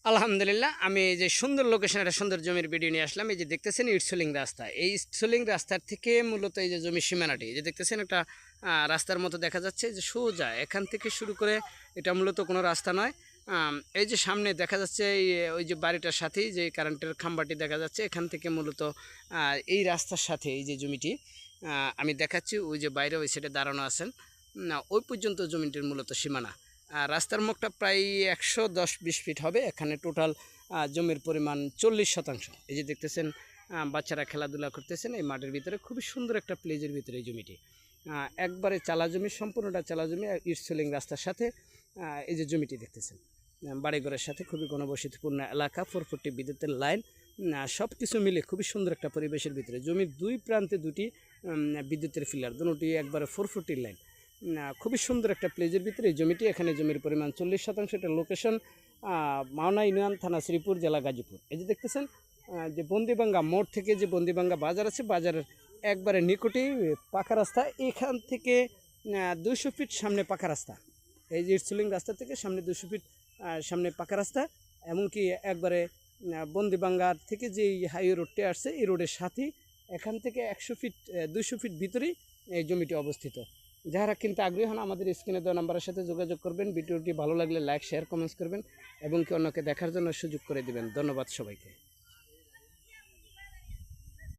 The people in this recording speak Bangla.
আলহামদুলিল্লাহ, আমি এই যে সুন্দর লোকেশন, একটা সুন্দর জমির ভিডিও নিয়ে আসলাম। এই যে দেখতেছেন ইটসোলিং রাস্তা, এই ইটসোলিং রাস্তার থেকে মূলত এই যে জমির সীমানাটি, এই যে দেখতেছেন একটা রাস্তার মতো দেখা যাচ্ছে যে সোজা এখান থেকে শুরু করে, এটা মূলত কোনো রাস্তা নয়। এই যে সামনে দেখা যাচ্ছে ওই যে বাড়িটার সাথেই যে কারেন্টের খাম্বাটি দেখা যাচ্ছে, এখান থেকে মূলত এই রাস্তার সাথে এই যে জমিটি আমি দেখাচ্ছি, ওই যে বাইরে ওই সাইডে দাঁড়ানো আছেন না, ওই পর্যন্ত জমিটির মূলত সীমানা। রাস্তার মুখটা প্রায় 110-20 ফিট হবে। এখানে টোটাল জমির পরিমাণ 40%। এই যে দেখতেছেন বাচ্চারা খেলাধুলা করতেছেন এই মাঠের ভিতরে, খুবই সুন্দর একটা প্লেজের ভিতরে এই জমিটি। একবারে চালা জমি, সম্পূর্ণটা চালা জমি। ইটসোলিং রাস্তার সাথে এই যে জমিটি দেখতেছেন, বাড়িঘরের সাথে খুবই ঘনবসতিপূর্ণ এলাকা, 440 বিদ্যুতের লাইন, সব কিছু মিলে খুবই সুন্দর একটা পরিবেশের ভিতরে। জমির দুই প্রান্তে দুটি বিদ্যুতের ফিলার, দুটি একবারে 440 লাইন, খুবই সুন্দর একটা প্লেজের ভিতরে এই জমিটি। এখানে জমির পরিমাণ 40%। এটা লোকেশন মাওনা ইউনিয়ন, থানা শ্রীপুর, জেলা গাজীপুর। এই যে দেখতেছেন যে বন্দিবাঙ্গা মোড় থেকে যে বন্দিবাঙ্গা বাজার আছে, বাজারের একবারে নিকটেই পাকা রাস্তা। এখান থেকে 200 ফিট সামনে পাকা রাস্তা। এই যে ইটসোলিং রাস্তা থেকে সামনে 200 ফিট সামনে পাকা রাস্তা। এমনকি একবারে বন্দিবাঙ্গার থেকে যে হাইওয়ে রোডটি আসছে, এই রোডের সাথেই এখান থেকে 100 ফিট 200 ফিট ভিতরেই এই জমিটি অবস্থিত। যারা কিনতে আগ্রহী হন, আমাদের স্ক্রিনে দেওয়া নাম্বারের সাথে যোগাযোগ করবেন। ভিডিওটি ভালো লাগলে লাইক, শেয়ার, কমেন্টস করবেন এবং কি অন্যকে দেখার জন্য সুযোগ করে দিবেন। ধন্যবাদ সবাইকে।